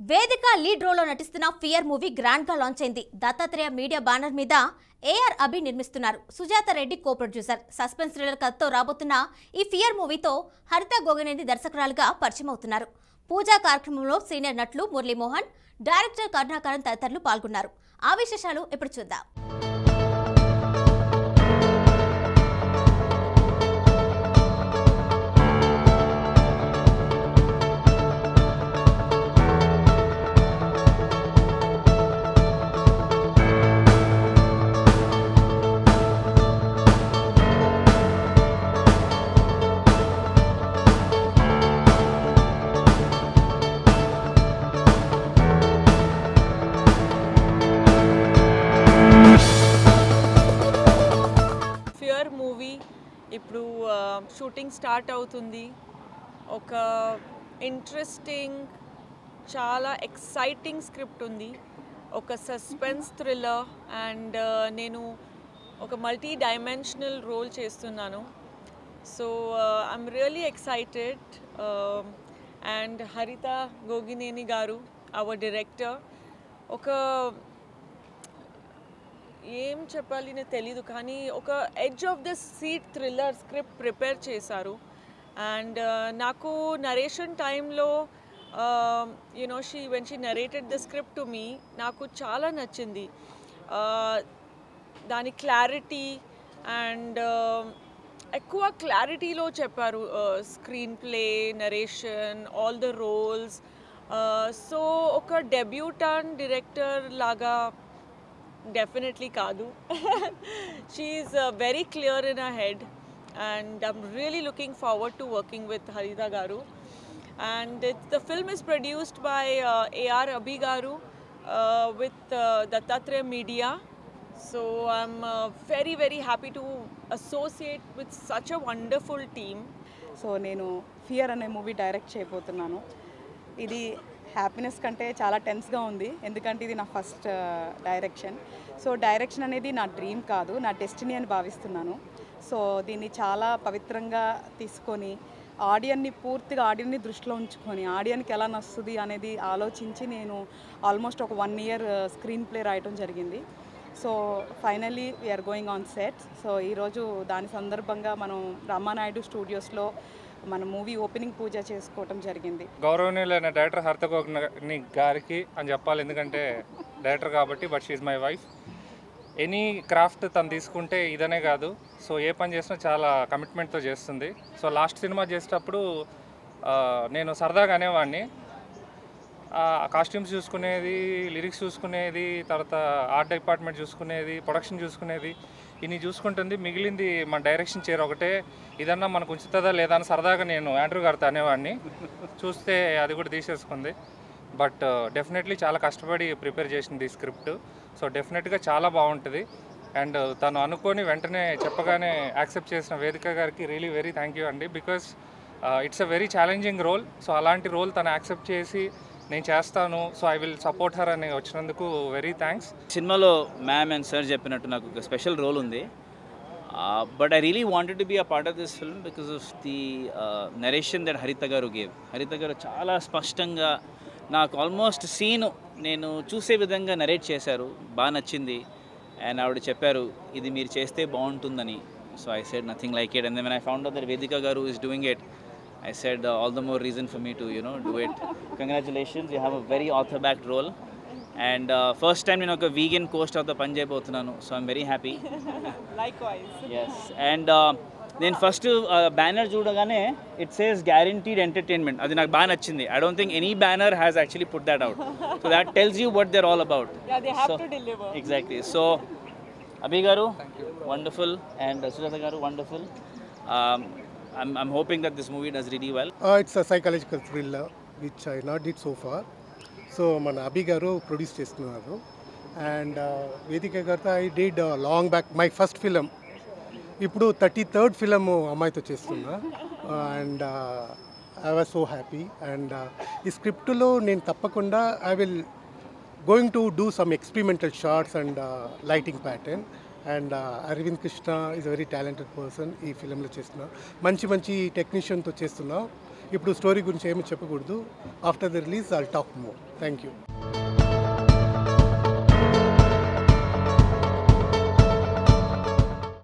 వేదిక లీడ్ రోల్లో నటిస్తున్న ఫియర్ మూవీ గ్రాండ్ గా లాంచ్ అయింది. దత్తాత్రేయ మీడియా బ్యానర్ మీద ఏఆర్ అభి నిర్మిస్తున్నారు. Sujatha Reddy co producer. Suspense thriller కథతో రాబోతున్న ఈ ఫియర్ మూవీతో హరిత గోగనేని దర్శకురాలుగా పరిచయం అవుతున్నారు. పూజా కార్యక్రమంలో సీనియర్ నటులు మురళీమోహన్, డైరెక్టర్ కరుణాకరన్ తదితరులు పాల్గొన్నారు. ఆ విశేషాలు ఇప్పుడు చూద్దాం. మూవీ ఇప్పుడు షూటింగ్ స్టార్ట్ అవుతుంది. ఒక ఇంట్రెస్టింగ్, చాలా ఎక్సైటింగ్ స్క్రిప్ట్ ఉంది. ఒక సస్పెన్స్ థ్రిల్లర్ అండ్ నేను ఒక మల్టీ డైమెన్షనల్ రోల్ చేస్తున్నాను. So I'm really excited. And హరిత గోగినేని గారు అవర్ డైరెక్టర్ ఒక ఏం చెప్పాలి నేను తెలీదు, కానీ ఒక edge of the seat thriller script prepare చేశారు. అండ్ నాకు నరేషన్ టైంలో when she narrated the script to me, నాకు చాలా నచ్చింది. దాని క్లారిటీ అండ్ ఎక్కువ క్లారిటీలో చెప్పారు. Screenplay, narration, all the roles. So ఒక డెబ్యూటాంట్ డైరెక్టర్ లాగా definitely kaadu. She is very clear in her head and I'm really looking forward to working with Harita garu. And the film is produced by AR Abhi garu with Dattatreya Media. So I'm very very happy to associate with such a wonderful team. So nenu Fear ane movie direct cheyabothunanu. Idi happiness కంటే చాలా టెన్స్గా ఉంది, ఎందుకంటే ఇది నా first direction. So direction అనేది నా dream కాదు, నా డెస్టినీ అని భావిస్తున్నాను. సో దీన్ని చాలా పవిత్రంగా తీసుకొని ఆడియన్ని దృష్టిలో ఉంచుకొని ఆడియన్కి ఎలా నచ్చుతుంది అనేది ఆలోచించి నేను ఆల్మోస్ట్ ఒక 1 year స్క్రీన్ ప్లే రాయటం జరిగింది. So finally we're going on set. So ఈరోజు దాని సందర్భంగా మనం రామానాయుడు స్టూడియోస్లో మన మూవీ ఓపెనింగ్ పూజ చేసుకోవటం జరిగింది. గౌరవనీయులైన డైరెక్టర్ హరిత గోగనేని గారికి అని చెప్పాలి, ఎందుకంటే డైరెక్టర్ కాబట్టి. But she is my wife. Any craft తను తీసుకుంటే ఇదనే కాదు, సో ఏ పని చేసినా చాలా కమిట్మెంట్తో చేస్తుంది. సో లాస్ట్ సినిమా చేసేటప్పుడు నేను సరదాగా అనేవాడిని, కాస్ట్యూమ్స్ చూసుకునేది, లిరిక్స్ చూసుకునేది, తర్వాత ఆర్ట్ డిపార్ట్మెంట్ చూసుకునేది, ప్రొడక్షన్ చూసుకునేది, ఇన్ని చూసుకుంటుంది. మిగిలింది మన డైరెక్షన్ చైర్ ఒకటే, ఇదన్నా మనకు ఉంచుతుందా లేదా అని సరదాగా నేను యాండ్రూ గారితో అనేవాడిని. చూస్తే అది కూడా తీసేసుకుంది. బట్ డెఫినెట్లీ చాలా కష్టపడి ప్రిపేర్ చేసింది ఈ స్క్రిప్ట్. సో డెఫినెట్గా చాలా బాగుంటుంది. అండ్ తను అనుకొని వెంటనే చెప్పగానే యాక్సెప్ట్ చేసిన వేదిక గారికి రియలీ వెరీ థ్యాంక్ యూ అండి. Because it's a very challenging role. So అలాంటి రోల్ తను యాక్సెప్ట్ చేసి నేను చేస్తాను, so I will support her అని వచ్చినందుకు వెరీ థ్యాంక్స్. సినిమాలో మ్యామ్ అండ్ సార్ చెప్పినట్టు నాకు ఒక స్పెషల్ రోల్ ఉంది. But I really wanted to be a part of this film because of the narration that Haritha గారు గేవ్. హరిత గారు చాలా స్పష్టంగా నాకు ఆల్మోస్ట్ సీను నేను చూసే విధంగా నరేట్ చేశారు. బాగా నచ్చింది. అండ్ ఆవిడ చెప్పారు ఇది మీరు చేస్తే బాగుంటుందని. So I said nothing like it. And then when I found out that Vedika గారు is doing it, I said all the more reason for me to do it. Congratulations, you have a very author-backed role. And first time నేను ఒక vegan coast of the పని చేయబోతున్నాను. So I'm very happy. Likewise. Yes. And నేను first banner చూడగానే it says guaranteed entertainment. అది నాకు బాగా నచ్చింది. I don't think any banner has actually put that out. So that tells you what they're all about. Yeah, they have to deliver. Exactly. So Abhi garu, wonderful, and Sujata garu, wonderful. I'm hoping that this movie does really well. It's a psychological thriller which I not did so far. So మన అభి గారు produce చేస్తున్నారు. And Vedika గారితో I did long back my first film. ఇప్పుడు 33rd film అమ్మాయితో చేస్తున్నా. And I was so happy. And ఈ స్క్రిప్ట్లో నేను తప్పకుండా I will going to do some experimental shots and lighting pattern. And Aravind Krishna is a very talented person. ఈ ఫిలింలో చేస్తున్నా మంచి టెక్నీషియన్తో చేస్తున్నా. ఇప్పుడు స్టోరీ గురించి ఏమి చెప్పకూడదు. After the release I'll talk more. Thank you.